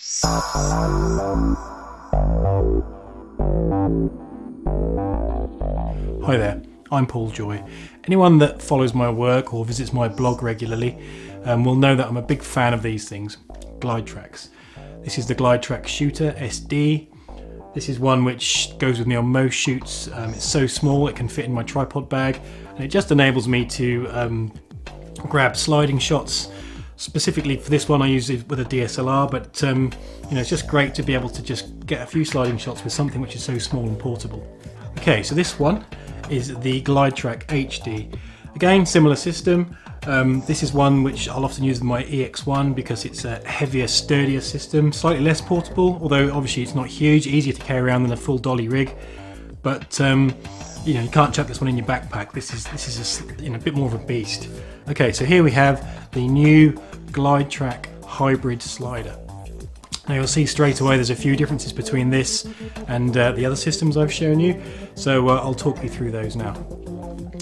Hi there, I'm Paul Joy. Anyone that follows my work or visits my blog regularly will know that I'm a big fan of these things, Glidetracks. This is the Glidetrack Shooter SD. This is one which goes with me on most shoots. It's so small it can fit in my tripod bag, and it just enables me to grab sliding shots. Specifically for this one I use it with a DSLR, but it's just great to be able to just get a few sliding shots with something which is so small and portable. Okay, so this one is the Glidetrack HD. Again, similar system. This is one which I'll often use with my EX1 because it's a heavier, sturdier system, slightly less portable, although obviously it's not huge, easier to carry around than a full dolly rig. But you can't chuck this one in your backpack. This is a bit more of a beast. Okay, so here we have the new Glidetrack hybrid slider. Now you'll see straight away there's a few differences between this and the other systems I've shown you, so I'll talk you through those now.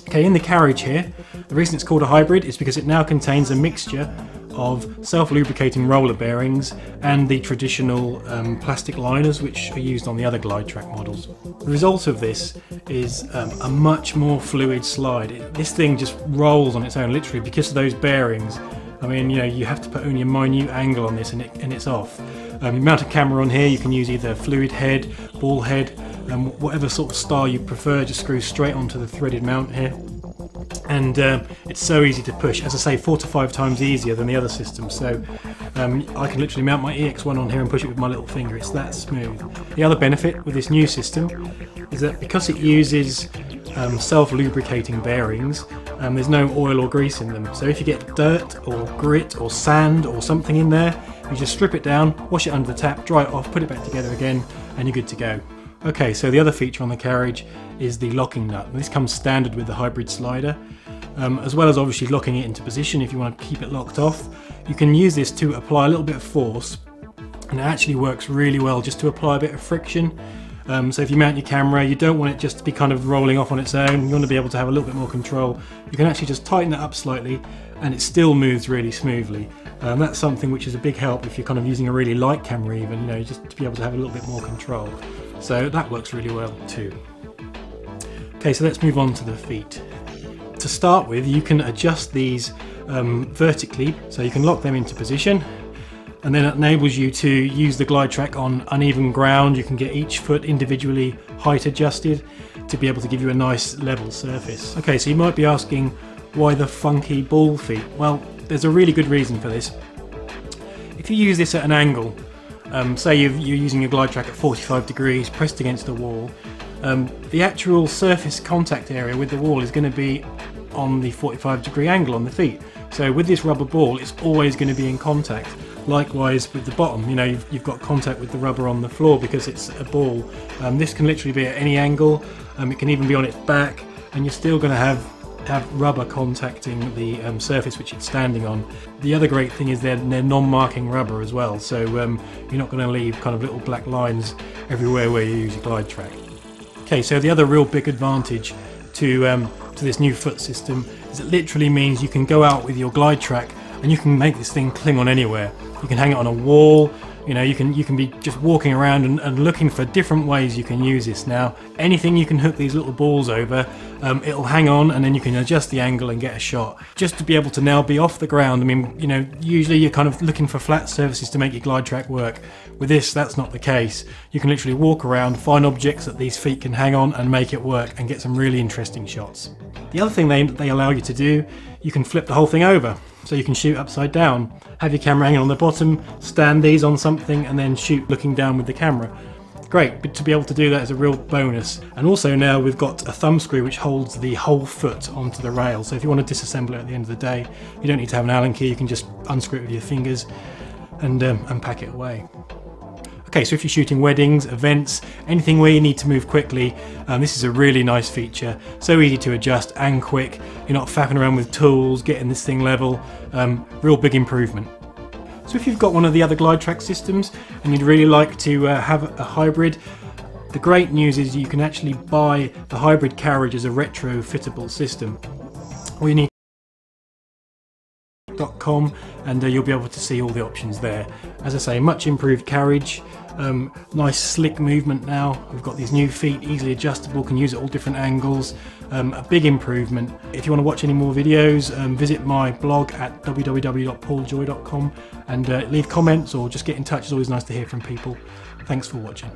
Okay, in the carriage here, the reason it's called a hybrid is because it now contains a mixture of self-lubricating roller bearings and the traditional plastic liners which are used on the other Glidetrack models. The result of this is a much more fluid slide. This thing just rolls on its own, literally, because of those bearings. I mean, you have to put only a minute angle on this and it's off. You mount a camera on here, you can use either fluid head, ball head, whatever sort of style you prefer, just screw straight onto the threaded mount here. And it's so easy to push, as I say, 4 to 5 times easier than the other system. So I can literally mount my EX1 on here and push it with my little finger. It's that smooth. The other benefit with this new system is that because it uses self-lubricating bearings, there's no oil or grease in them. So if you get dirt or grit or sand or something in there, you just strip it down, wash it under the tap, dry it off, put it back together again, and you're good to go. Okay, so the other feature on the carriage is the locking nut. This comes standard with the hybrid slider, as well as obviously locking it into position if you want to keep it locked off. You can use this to apply a little bit of force, and it actually works really well just to apply a bit of friction. So if you mount your camera, you don't want it just to be kind of rolling off on its own. You want to be able to have a little bit more control. You can actually just tighten it up slightly and it still moves really smoothly. That's something which is a big help if you're kind of using a really light camera even, just to be able to have a little bit more control. So that works really well too. Okay, so let's move on to the feet. To start with, you can adjust these vertically, so you can lock them into position, and then it enables you to use the Glidetrack on uneven ground. You can get each foot individually height adjusted to be able to give you a nice level surface. Okay, so you might be asking, why the funky ball feet? Well, there's a really good reason for this. If you use this at an angle, say you're using your Glidetrack at 45 degrees pressed against the wall, the actual surface contact area with the wall is going to be on the 45-degree angle on the feet. So with this rubber ball, it's always going to be in contact. Likewise with the bottom, you've got contact with the rubber on the floor because it's a ball. This can literally be at any angle. It can even be on its back, and you're still going to have rubber contacting the surface which it's standing on. The other great thing is they're non-marking rubber as well, so you're not going to leave kind of little black lines everywhere where you use your Glidetrack. Okay, so the other real big advantage to this new foot system is it literally means you can go out with your Glidetrack and you can make this thing cling on anywhere. You can hang it on a wall, you can be just walking around and looking for different ways you can use this now. Anything you can hook these little balls over, it'll hang on, and then you can adjust the angle and get a shot. Just to be able to now be off the ground, I mean, usually you're kind of looking for flat surfaces to make your Glidetrack work. With this, that's not the case. You can literally walk around, find objects that these feet can hang on and make it work and get some really interesting shots. The other thing they allow you to do, you can flip the whole thing over. So you can shoot upside down, have your camera hanging on the bottom, stand these on something and then shoot looking down with the camera. Great, but to be able to do that is a real bonus. And also now we've got a thumb screw which holds the whole foot onto the rail. So if you want to disassemble it at the end of the day, you don't need to have an Allen key, you can just unscrew it with your fingers and pack it away. Okay, so if you're shooting weddings, events, anything where you need to move quickly, this is a really nice feature. So easy to adjust and quick. You're not faffing around with tools, getting this thing level. Real big improvement. So if you've got one of the other Glidetrack systems and you'd really like to have a hybrid, the great news is you can actually buy the hybrid carriage as a retrofittable system. All you need glidetrack.com, and you'll be able to see all the options there. As I say, much improved carriage, nice slick movement now. We've got these new feet, easily adjustable, can use at all different angles. A big improvement. If you want to watch any more videos, visit my blog at www.pauljoy.com and leave comments or just get in touch. It's always nice to hear from people. Thanks for watching.